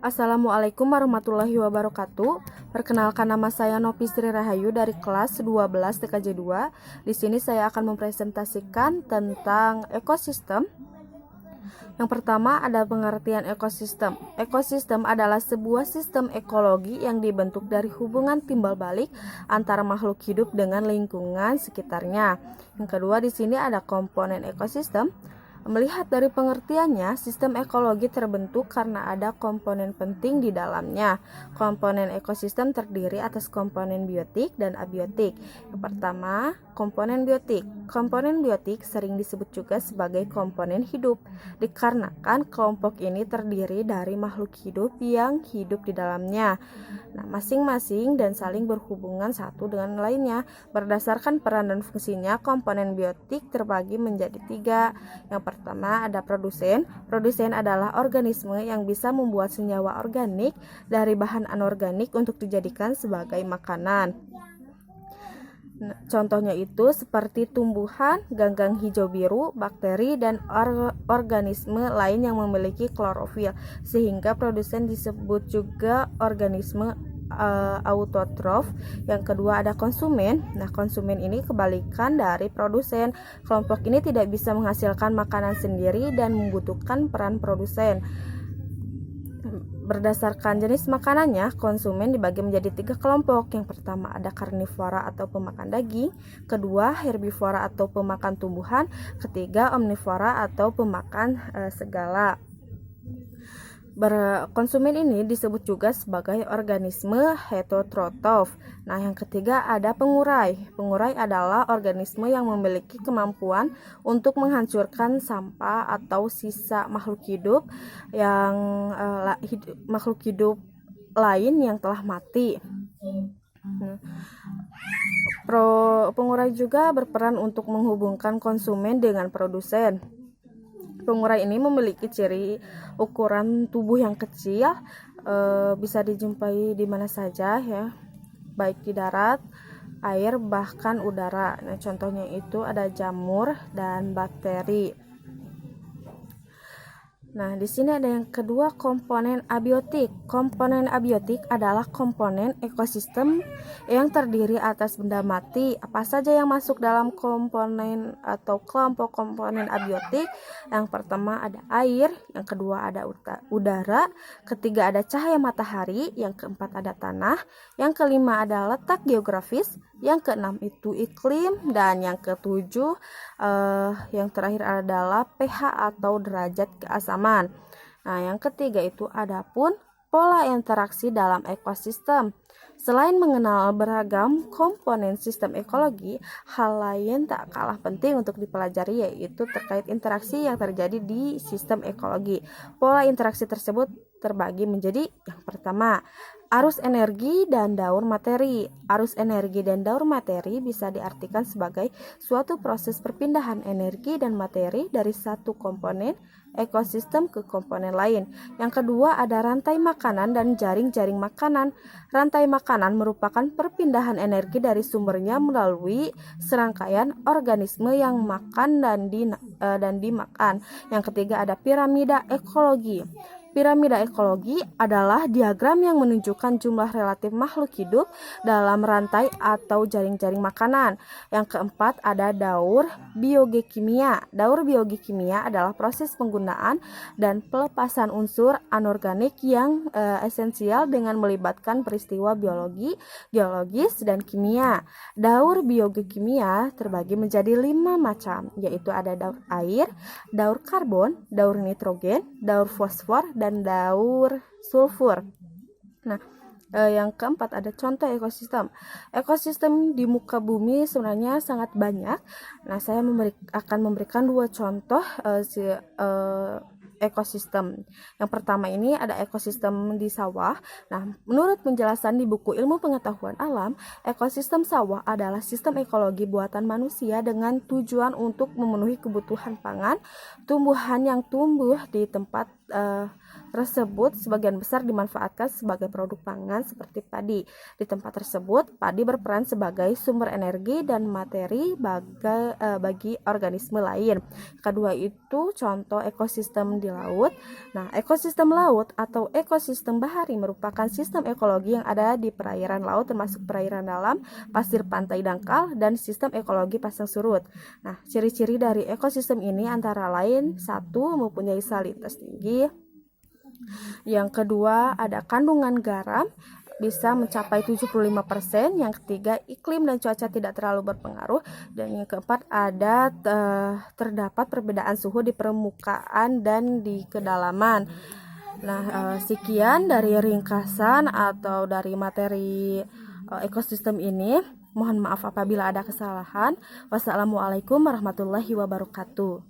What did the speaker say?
Assalamualaikum warahmatullahi wabarakatuh. Perkenalkan, nama saya Novi Sri Rahayu dari kelas 12 TKJ 2. Di sini saya akan mempresentasikan tentang ekosistem. Yang pertama ada pengertian ekosistem. Ekosistem adalah sebuah sistem ekologi yang dibentuk dari hubungan timbal balik antara makhluk hidup dengan lingkungan sekitarnya. Yang kedua di sini ada komponen ekosistem. Melihat dari pengertiannya, sistem ekologi terbentuk karena ada komponen penting di dalamnya. Komponen ekosistem terdiri atas komponen biotik dan abiotik. Yang pertama, komponen biotik. Komponen biotik sering disebut juga sebagai komponen hidup, dikarenakan kelompok ini terdiri dari makhluk hidup yang hidup di dalamnya. Nah, masing-masing dan saling berhubungan satu dengan lainnya. Berdasarkan peran dan fungsinya, komponen biotik terbagi menjadi 3. Yang pertama ada produsen. Produsen adalah organisme yang bisa membuat senyawa organik dari bahan anorganik untuk dijadikan sebagai makanan. Nah, contohnya itu seperti tumbuhan, ganggang hijau biru, bakteri, dan organisme lain yang memiliki klorofil, sehingga produsen disebut juga organisme autotrof. Yang kedua ada konsumen. Nah, konsumen ini kebalikan dari produsen. Kelompok ini tidak bisa menghasilkan makanan sendiri dan membutuhkan peran produsen. Berdasarkan jenis makanannya, konsumen dibagi menjadi 3 kelompok. Yang pertama ada karnivora atau pemakan daging, kedua herbivora atau pemakan tumbuhan, ketiga omnivora atau pemakan segala. Konsumen ini disebut juga sebagai organisme heterotrof. Nah, yang ketiga ada pengurai. Pengurai adalah organisme yang memiliki kemampuan untuk menghancurkan sampah atau sisa makhluk hidup lain yang telah mati. Pengurai juga berperan untuk menghubungkan konsumen dengan produsen. Pengurai ini memiliki ciri ukuran tubuh yang kecil, bisa dijumpai di mana saja ya, baik di darat, air, bahkan udara. Nah, contohnya itu ada jamur dan bakteri. Nah, di sini ada yang kedua, komponen abiotik. Komponen abiotik adalah komponen ekosistem yang terdiri atas benda mati. Apa saja yang masuk dalam komponen atau kelompok komponen abiotik? Yang pertama ada air, yang kedua ada udara, ketiga ada cahaya matahari, yang keempat ada tanah, yang kelima ada letak geografis, yang keenam itu iklim, dan yang ketujuh yang terakhir adalah pH atau derajat keasaman. Nah, yang ketiga itu adapun pola interaksi dalam ekosistem. Selain mengenal beragam komponen sistem ekologi, hal lain tak kalah penting untuk dipelajari yaitu terkait interaksi yang terjadi di sistem ekologi. Pola interaksi tersebut terbagi menjadi yang pertama, arus energi dan daur materi. Arus energi dan daur materi bisa diartikan sebagai suatu proses perpindahan energi dan materi dari satu komponen ekosistem ke komponen lain. Yang kedua ada rantai makanan dan jaring-jaring makanan. Rantai makanan merupakan perpindahan energi dari sumbernya melalui serangkaian organisme yang makan dan dimakan. Yang ketiga ada piramida ekologi. Piramida ekologi adalah diagram yang menunjukkan jumlah relatif makhluk hidup dalam rantai atau jaring-jaring makanan. Yang keempat ada daur biogeokimia. Daur biogeokimia adalah proses penggunaan dan pelepasan unsur anorganik yang esensial dengan melibatkan peristiwa biologi, geologis, dan kimia. Daur biogeokimia terbagi menjadi 5 macam, yaitu ada daur air, daur karbon, daur nitrogen, daur fosfor, dan daur sulfur. Nah, yang keempat ada contoh ekosistem. Ekosistem di muka bumi sebenarnya sangat banyak. Nah, saya akan memberikan 2 contoh ekosistem. Yang pertama ini ada ekosistem di sawah. Nah, menurut penjelasan di buku Ilmu Pengetahuan Alam, ekosistem sawah adalah sistem ekologi buatan manusia dengan tujuan untuk memenuhi kebutuhan pangan tumbuhan yang tumbuh di tempat tersebut sebagian besar dimanfaatkan sebagai produk pangan seperti padi. Di tempat tersebut, padi berperan sebagai sumber energi dan materi bagi organisme lain. Kedua itu contoh ekosistem di laut. Nah, ekosistem laut atau ekosistem bahari merupakan sistem ekologi yang ada di perairan laut termasuk perairan dalam, pasir pantai dangkal, dan sistem ekologi pasang surut. Nah, ciri-ciri dari ekosistem ini antara lain: satu, mempunyai salinitas tinggi. Yang kedua, ada kandungan garam bisa mencapai 75%. Yang ketiga, iklim dan cuaca tidak terlalu berpengaruh. Dan yang keempat, ada terdapat perbedaan suhu di permukaan dan di kedalaman. Nah, sekian dari ringkasan atau dari materi ekosistem ini. Mohon maaf apabila ada kesalahan. Wassalamualaikum warahmatullahi wabarakatuh.